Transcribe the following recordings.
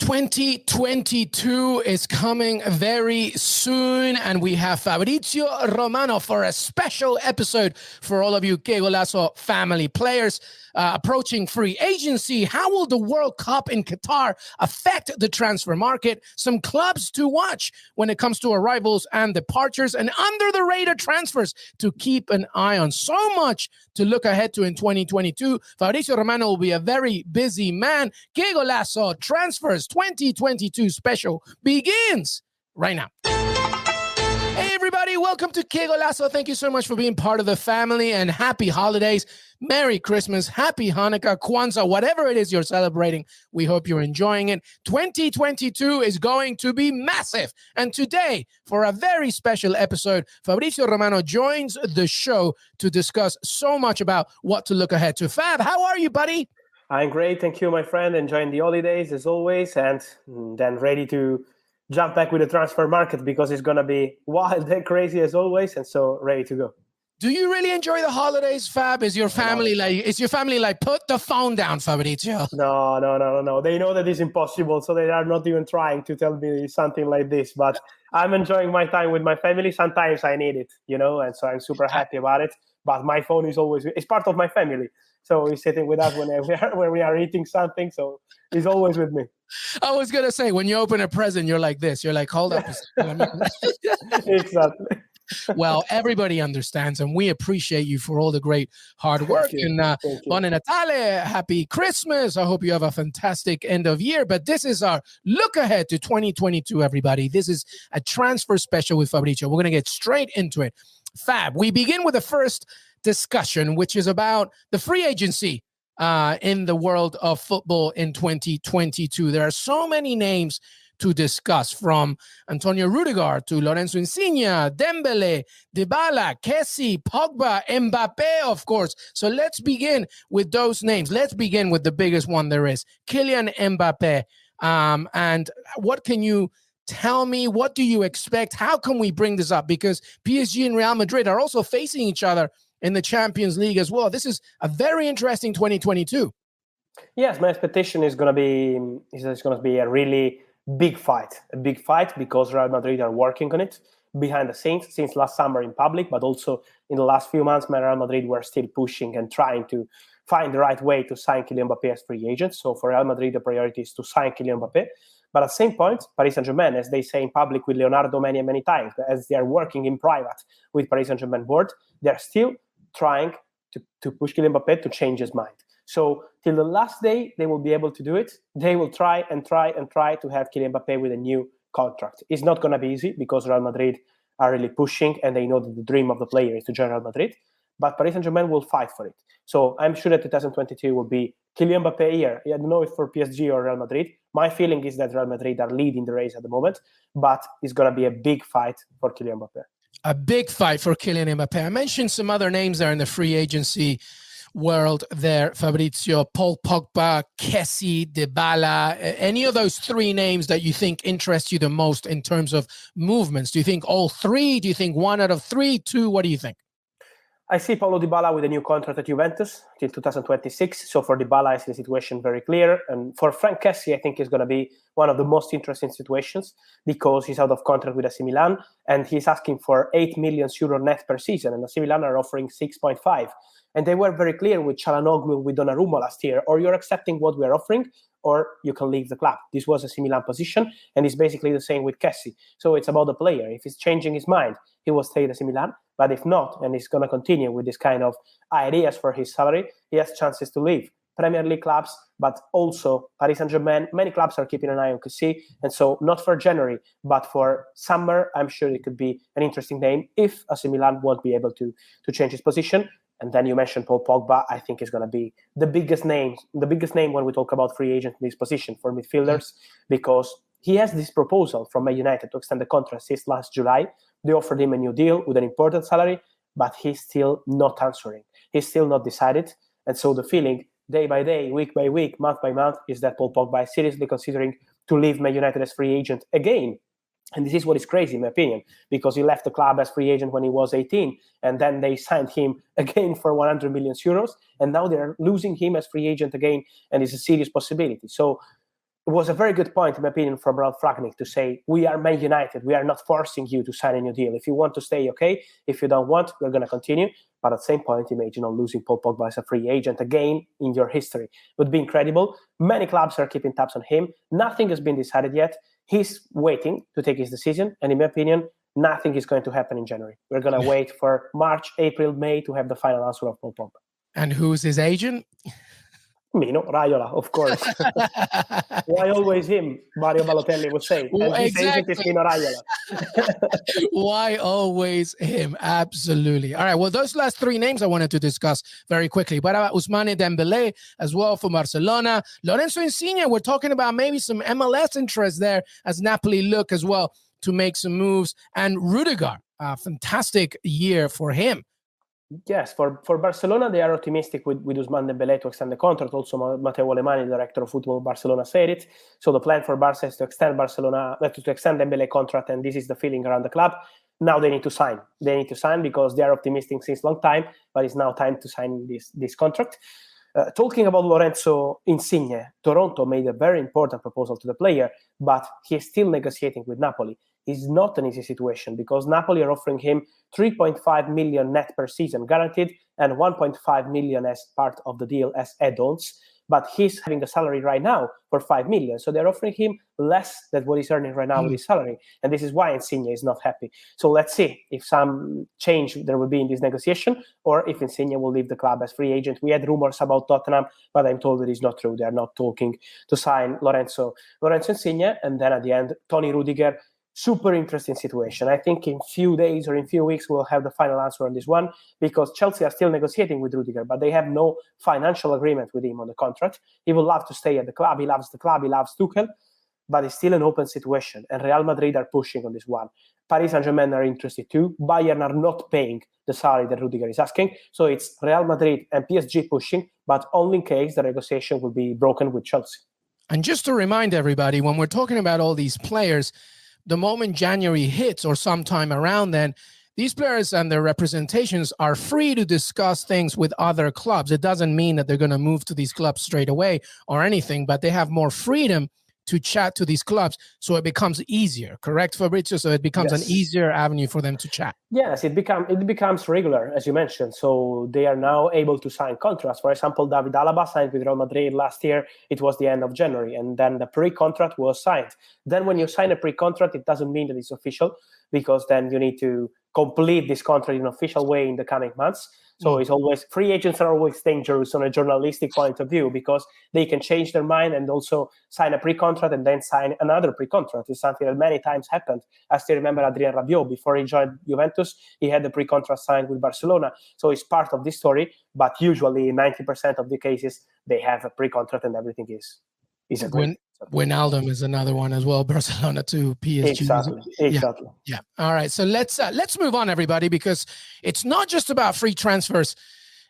2022 is coming very soon, and we have Fabrizio Romano for a special episode for all of you Qué Golazo family players. Approaching free agency, how will the World Cup in Qatar affect the transfer market? Some clubs to watch when it comes to arrivals and departures, and under-the-radar transfers to keep an eye on. So much to look ahead to in 2022. Fabrizio Romano will be a very busy man. Qué Golazo Transfers 2022 special begins right now. Hey everybody, welcome to Qué Golazo. Thank you so much for being part of the family, and happy holidays. Merry Christmas, happy Hanukkah, Kwanzaa, whatever it is you're celebrating. We hope you're enjoying it. 2022 is going to be massive. And today, for a very special episode, Fabrizio Romano joins the show to discuss so much about what to look ahead to. Fab, how are you, buddy? I'm great. Thank you, my friend. Enjoying the holidays as always, and then ready to jump back with the transfer market because it's going to be wild and crazy as always, and so ready to go. Do you really enjoy the holidays, Fab? Is your family like put the phone down, Fabrizio? No. They know that it's impossible, so they are not even trying to tell me something like this. But I'm enjoying my time with my family. Sometimes I need it, and so I'm super happy about it. But my phone is it's part of my family. So he's sitting with us when we are eating something. So he's always with me. I was going to say, when you open a present, you're like this. You're like, hold up. Exactly. Well, everybody understands, and we appreciate you for all the great hard work. And Buon Natale, happy Christmas. I hope you have a fantastic end of year. But this is our look ahead to 2022, everybody. This is a transfer special with Fabrizio. We're going to get straight into it. Fab, we begin with the first discussion, which is about the free agency in the world of football in 2022. There are so many names to discuss, from Antonio Rudiger to Lorenzo Insigne, Dembele, Dybala, Kessie, Pogba, Mbappe, of course. So let's begin with those names. Let's begin with the biggest one there is, Kylian Mbappe. And what can you tell me? What do you expect? How can we bring this up? Because PSG and Real Madrid are also facing each other in the Champions League as well. This is a very interesting 2022. Yes, my expectation is going to be a really big fight because Real Madrid are working on it behind the scenes since last summer in public, but also in the last few months, Real Madrid were still pushing and trying to find the right way to sign Kylian Mbappe as free agent. So for Real Madrid, the priority is to sign Kylian Mbappe. But at the same point, Paris Saint-Germain, as they say in public with Leonardo many times, as they are working in private with Paris Saint-Germain board, they're still trying to push Kylian Mbappe to change his mind. So till the last day, they will be able to do it. They will try to have Kylian Mbappe with a new contract. It's not going to be easy because Real Madrid are really pushing, and they know that the dream of the player is to join Real Madrid. But Paris Saint-Germain will fight for it. So I'm sure that 2022 will be Kylian Mbappe year. I don't know if for PSG or Real Madrid. My feeling is that Real Madrid are leading the race at the moment, but it's going to be a big fight for Kylian Mbappe. A big fight for Kylian Mbappe. I mentioned some other names there in the free agency world there, Fabrizio. Paul Pogba, Kessie, Dybala. Any of those three names that you think interest you the most in terms of movements? Do you think all three? Do you think one out of three? Two? What do you think? I see Paulo Dybala with a new contract at Juventus till 2026. So for Dybala, I see the situation very clear. And for Franck Kessie, I think is going to be one of the most interesting situations because he's out of contract with AC Milan and he's asking for 8 million euro net per season. And AC Milan are offering 6.5. And they were very clear with Çalhanoğlu, with Donnarumma last year, or you're accepting what we're offering, or you can leave the club. This was a AC Milan position, and it's basically the same with Kessie. So it's about the player. If he's changing his mind, he will stay at AC Milan. But if not, and he's going to continue with this kind of ideas for his salary, he has chances to leave Premier League clubs, but also Paris Saint-Germain. Many clubs are keeping an eye on Kessie, and so not for January, but for summer, I'm sure it could be an interesting name if AC Milan won't be able to change his position. And then you mentioned Paul Pogba. I think is going to be the biggest name when we talk about free agent in this position for midfielders, because he has this proposal from Man United to extend the contract since last July. They offered him a new deal with an important salary, but he's still not answering. He's still not decided. And so the feeling day by day, week by week, month by month is that Paul Pogba is seriously considering to leave Man United as free agent again. And this is what is crazy, in my opinion, because he left the club as free agent when he was 18, and then they signed him again for 100 million euros, and now they're losing him as free agent again, and it's a serious possibility. So it was a very good point, in my opinion, from Ralf Rangnick to say, we are Man United. We are not forcing you to sign a new deal. If you want to stay, okay. If you don't want, we're going to continue. But at the same point, imagine losing Paul Pogba as a free agent again in your history. It would be incredible. Many clubs are keeping tabs on him. Nothing has been decided yet. He's waiting to take his decision. And in my opinion, nothing is going to happen in January. We're going to wait for March, April, May to have the final answer of Paul Pogba. And who's his agent? Mino, Raiola, of course. Why always him? Mario Balotelli would say. And his agent is Mino Raiola. Why always him? Absolutely. All right. Well, those last three names I wanted to discuss very quickly. What about Ousmane Dembele as well for Barcelona? Lorenzo Insigne, we're talking about maybe some MLS interest there as Napoli look as well to make some moves. And Rudiger, a fantastic year for him. Yes, for Barcelona, they are optimistic with Ousmane Dembele to extend the contract. Also, Matteo Alemany, director of football Barcelona, said it. So the plan for Barca is to extend Dembele contract, and this is the feeling around the club. Now they need to sign. They need to sign because they are optimistic since a long time, but it's now time to sign this contract. Talking about Lorenzo Insigne, Toronto made a very important proposal to the player, but he is still negotiating with Napoli. It's not an easy situation because Napoli are offering him 3.5 million net per season guaranteed and 1.5 million as part of the deal as add-ons. But he's having a salary right now for 5 million. So they're offering him less than what he's earning right now with his salary. And this is why Insigne is not happy. So let's see if some change there will be in this negotiation or if Insigne will leave the club as free agent. We had rumors about Tottenham, but I'm told that it's not true. They are not talking to sign Lorenzo Insigne. And then at the end, Tony Rudiger. Super interesting situation. I think in few days or in few weeks, we'll have the final answer on this one because Chelsea are still negotiating with Rudiger, but they have no financial agreement with him on the contract. He would love to stay at the club. He loves the club. He loves Tuchel, but it's still an open situation. And Real Madrid are pushing on this one. Paris Saint-Germain are interested too. Bayern are not paying the salary that Rudiger is asking. So it's Real Madrid and PSG pushing, but only in case the negotiation will be broken with Chelsea. And just to remind everybody, when we're talking about all these players, the moment January hits or sometime around then, these players and their representations are free to discuss things with other clubs. It doesn't mean that they're going to move to these clubs straight away or anything, but they have more freedom to chat to these clubs. So it becomes easier, correct, Fabrizio? So it becomes an easier avenue for them to chat. Yes, it becomes regular, as you mentioned. So they are now able to sign contracts. For example, David Alaba signed with Real Madrid last year. It was the end of January, and then the pre-contract was signed. Then when you sign a pre-contract, it doesn't mean that it's official because then you need to complete this contract in an official way in the coming months. So it's always, free agents are always dangerous on a journalistic point of view because they can change their mind and also sign a pre-contract and then sign another pre-contract. It's something that many times happened. I still remember Adrien Rabiot, before he joined Juventus, he had the pre-contract signed with Barcelona. So it's part of this story, but usually 90% of the cases, they have a pre-contract and everything is agreed. Wijnaldum is another one as well. Barcelona to PSG. Exactly. Yeah. All right. So let's move on, everybody, because it's not just about free transfers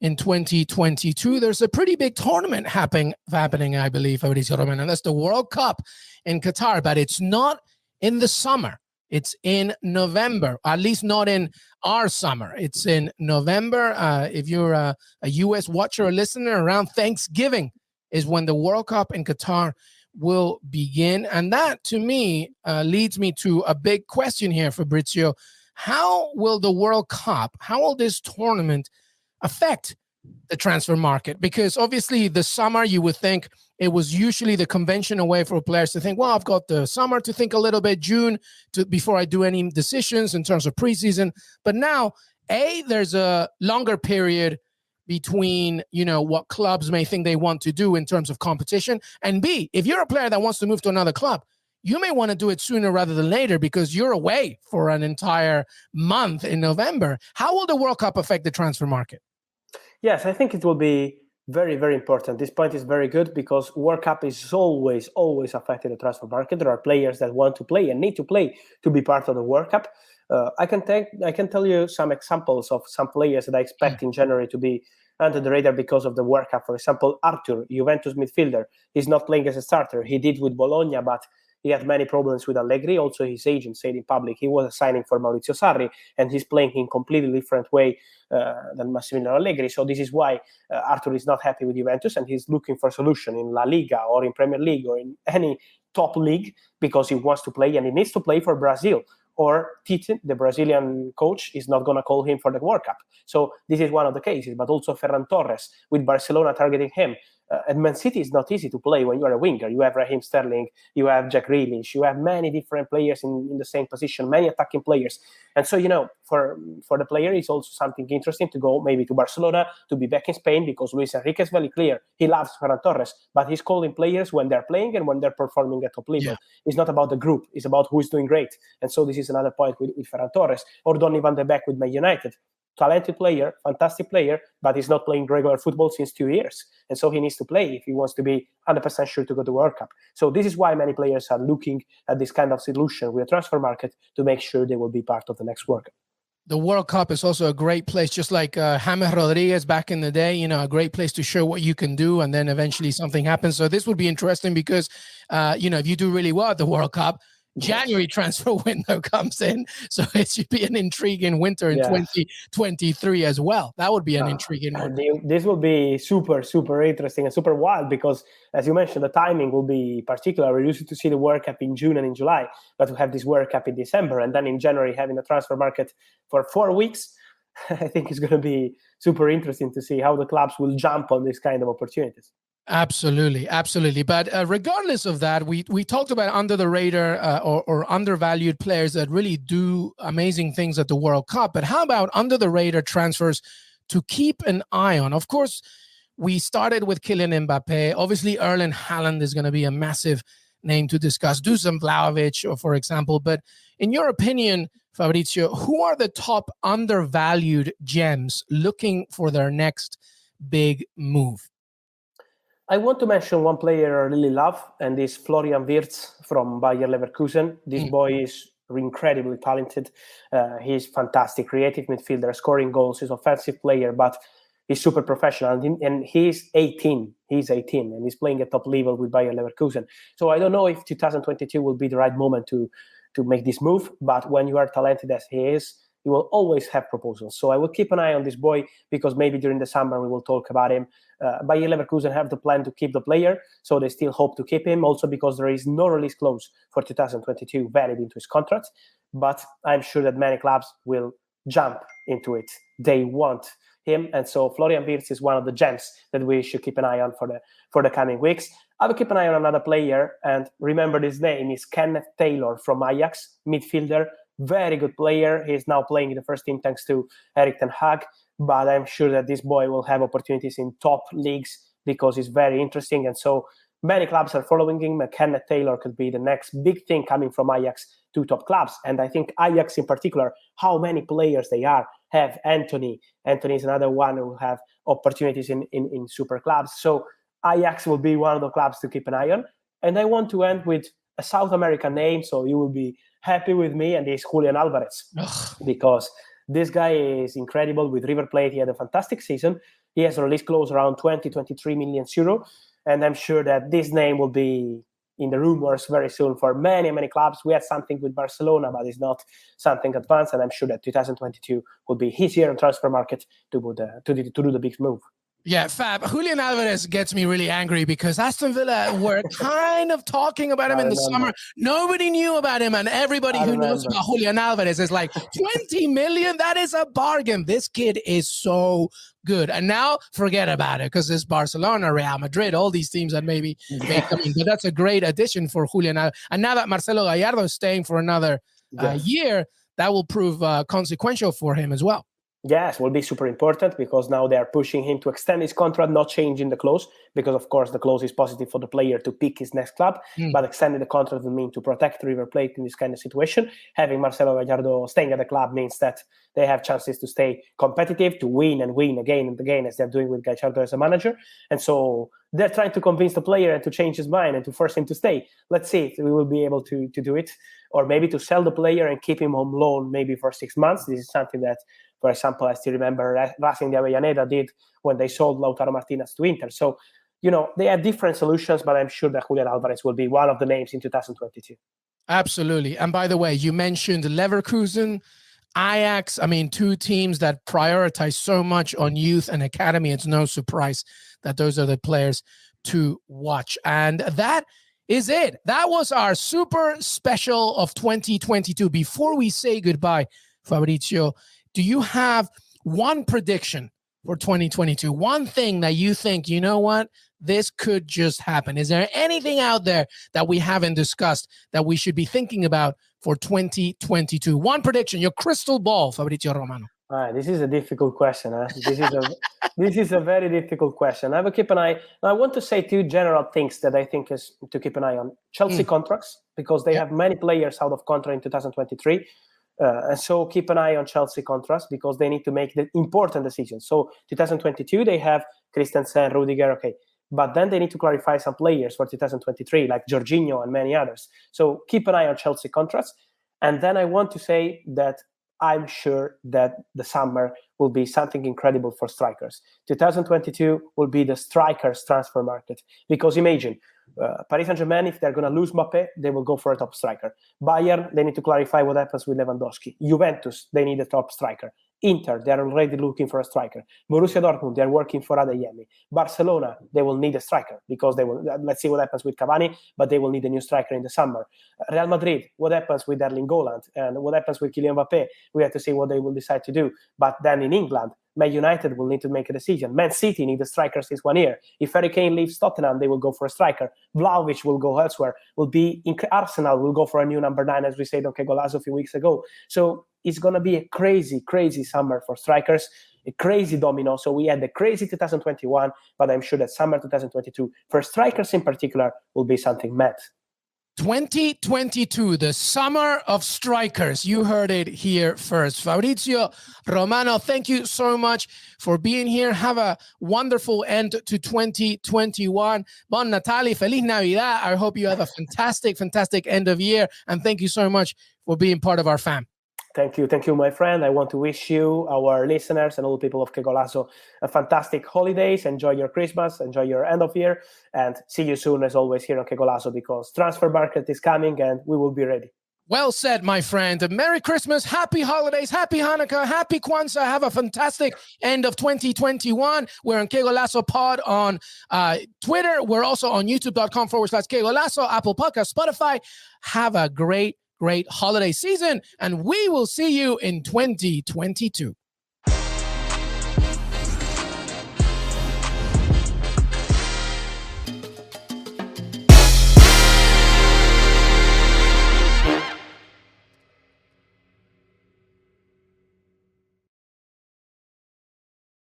in 2022. There's a pretty big tournament happening, I believe, Fabrizio Romano, and that's the World Cup in Qatar. But it's not in the summer. It's in November, at least not in our summer. It's in November. If you're a U.S. watcher or listener, around Thanksgiving is when the World Cup in Qatar will begin. And that, to me, leads me to a big question here, Fabrizio. How will the World Cup, how will this tournament affect the transfer market? Because obviously the summer, you would think it was usually the conventional way for players to think, well, I've got the summer to think a little bit, June, before I do any decisions in terms of preseason. But now, there's a longer period between, what clubs may think they want to do in terms of competition. And B, if you're a player that wants to move to another club, you may want to do it sooner rather than later because you're away for an entire month in November. How will the World Cup affect the transfer market? Yes, I think it will be very, very important. This point is very good because World Cup is always affecting the transfer market. There are players that want to play and need to play to be part of the World Cup. I can tell you some examples of some players that I expect in January to be under the radar because of the World Cup. For example, Arthur, Juventus midfielder, is not playing as a starter. He did with Bologna, but he had many problems with Allegri. Also, his agent said in public he was signing for Maurizio Sarri, and he's playing in completely different way than Massimiliano Allegri. So this is why Arthur is not happy with Juventus, and he's looking for a solution in La Liga or in Premier League or in any top league, because he wants to play and he needs to play for Brazil. Or Tite, the Brazilian coach, is not going to call him for the World Cup. So this is one of the cases. But also Ferran Torres, with Barcelona targeting him. At Man City, it's not easy to play when you are a winger. You have Raheem Sterling, you have Jack Grealish, you have many different players in the same position, many attacking players. And so, for the player, it's also something interesting to go maybe to Barcelona, to be back in Spain, because Luis Enrique is very clear. He loves Ferran Torres, but he's calling players when they're playing and when they're performing at top level. Yeah. It's not about the group. It's about who is doing great. And so this is another point with Ferran Torres. Or Donny van de Beek with Man United. Talented player, fantastic player, but he's not playing regular football since 2 years. And so he needs to play if he wants to be 100% sure to go to the World Cup. So this is why many players are looking at this kind of solution with a transfer market to make sure they will be part of the next World Cup. The World Cup is also a great place, just like James Rodriguez back in the day, a great place to show what you can do, and then eventually something happens. So this would be interesting because, if you do really well at the World Cup, January transfer window comes in, so it should be an intriguing winter in 2023 as well. That would be an intriguing one. This will be super, super interesting and super wild because, as you mentioned, the timing will be particular. We're used to see the World Cup in June and in July, but we have this World Cup in December, and then in January having the transfer market for 4 weeks. I think it's going to be super interesting to see how the clubs will jump on this kind of opportunities. Absolutely. But regardless of that, we talked about under the radar or undervalued players that really do amazing things at the World Cup. But how about under the radar transfers to keep an eye on? Of course, we started with Kylian Mbappe. Obviously, Erling Haaland is going to be a massive name to discuss. Dusan Vlahovic, for example. But in your opinion, Fabrizio, who are the top undervalued gems looking for their next big move? I want to mention one player I really love, and this Florian Wirtz from Bayer Leverkusen. This boy is incredibly talented. He's fantastic, creative midfielder, scoring goals. He's an offensive player, but he's super professional. And he's 18. He's 18, and he's playing at top level with Bayer Leverkusen. So I don't know if 2022 will be the right moment to make this move, but when you are talented as he is, you will always have proposals. So I will keep an eye on this boy because maybe during the summer we will talk about him. Bayer Leverkusen have the plan to keep the player, so they still hope to keep him. Also because there is no release clause for 2022 valid into his contract. But I'm sure that many clubs will jump into it. They want him, and so Florian Wirtz is one of the gems that we should keep an eye on for the coming weeks. I will keep an eye on another player, and remember his name is Kenneth Taylor from Ajax, midfielder. Very good player. He's now playing in the first team thanks to Erik ten Hag. But I'm sure that this boy will have opportunities in top leagues because he's very interesting. And so many clubs are following him. Kenneth Taylor could be the next big thing coming from Ajax to top clubs. And I think Ajax in particular, how many players they have Anthony. Anthony is another one who have opportunities in super clubs. So Ajax will be one of the clubs to keep an eye on. And I want to end with a South American name, so you will be happy with me, and it's Julian Alvarez. Because this guy is incredible with River Plate. He had a fantastic season. He has a release clause around 23 million euro, and I'm sure that this name will be in the rumors very soon for many, many clubs. We had something with Barcelona, but it's not something advanced, and I'm sure that 2022 will be his year on transfer market to do the big move. Yeah, Fab. Julian Alvarez gets me really angry because Aston Villa were kind of talking about him in the summer. Nobody knew about him, and everybody who knows about Julian Alvarez is like, 20 million? That is a bargain. This kid is so good. And now forget about it because it's Barcelona, Real Madrid, all these teams that maybe may come in. But that's a great addition for Julian Alvarez. And now that Marcelo Gallardo is staying for another year, that will prove consequential for him as well. Yes, will be super important because now they are pushing him to extend his contract, not changing the clause, because of course the clause is positive for the player to pick his next club, but extending the contract would mean to protect River Plate in this kind of situation. Having Marcelo Gallardo staying at the club means that they have chances to stay competitive, to win and win again and again, as they're doing with Gallardo as a manager. And so they're trying to convince the player and to change his mind and to force him to stay. Let's see if we will be able to do it, or maybe to sell the player and keep him on loan maybe for 6 months. This is something that, for example, I still remember Racing de Avellaneda did when they sold Lautaro Martinez to Inter. So they have different solutions, but I'm sure that Julian Alvarez will be one of the names in 2022. Absolutely. And by the way, you mentioned Leverkusen, Ajax. I mean, two teams that prioritize so much on youth and academy. It's no surprise that those are the players to watch. And that is it. That was our super special of 2022. Before we say goodbye, Fabrizio, do you have one prediction for 2022? One thing that you think, you know what, this could just happen? Is there anything out there that we haven't discussed that we should be thinking about for 2022? One prediction, your crystal ball, Fabrizio Romano. This is a difficult question. This is a very difficult question. I will keep an eye. I want to say two general things that I think is to keep an eye on. Chelsea contracts, because they have many players out of contract in 2023. And so keep an eye on Chelsea contracts, because they need to make the important decisions. So 2022, they have Christensen, Rudiger, okay. But then they need to clarify some players for 2023, like Jorginho and many others. So keep an eye on Chelsea contracts. And then I want to say that I'm sure that the summer will be something incredible for strikers. 2022 will be the strikers transfer market, because imagine Paris Saint-Germain, if they're going to lose Mbappe, they will go for a top striker. Bayern, they need to clarify what happens with Lewandowski. Juventus, they need a top striker. Inter, they're already looking for a striker. Borussia Dortmund, they're working for Adeyemi. Barcelona, they will need a striker, because they will. Let's see what happens with Cavani, but they will need a new striker in the summer. Real Madrid, what happens with Erling Haaland, and what happens with Kylian Mbappe? We have to see what they will decide to do. But then in England, Man United will need to make a decision. Man City need a striker since 1 year. If Harry Kane leaves Tottenham, they will go for a striker. Vlahovic will go elsewhere. Arsenal will go for a new number 9, as we said on Qué Golazo a few weeks ago. So it's going to be a crazy, crazy summer for strikers, a crazy domino. So we had the crazy 2021, but I'm sure that summer 2022, for strikers in particular, will be something mad. 2022, the summer of strikers. You heard it here first. Fabrizio Romano, thank you so much for being here. Have a wonderful end to 2021. Bon Natale, Feliz Navidad. I hope you have a fantastic, fantastic end of year. And thank you so much for being part of our fam. Thank you, my friend. I want to wish you, our listeners, and all the people of Qué Golazo a fantastic holidays. Enjoy your Christmas, enjoy your end of year, and see you soon, as always, here on Qué Golazo, because transfer market is coming and we will be ready. Well said, my friend. Merry Christmas, happy holidays, happy Hanukkah, happy Kwanzaa. Have a fantastic end of 2021. We're on Qué Golazo Pod on Twitter. We're also on youtube.com/Qué Golazo, Apple Podcast, Spotify. Have a great holiday season, and we will see you in 2022.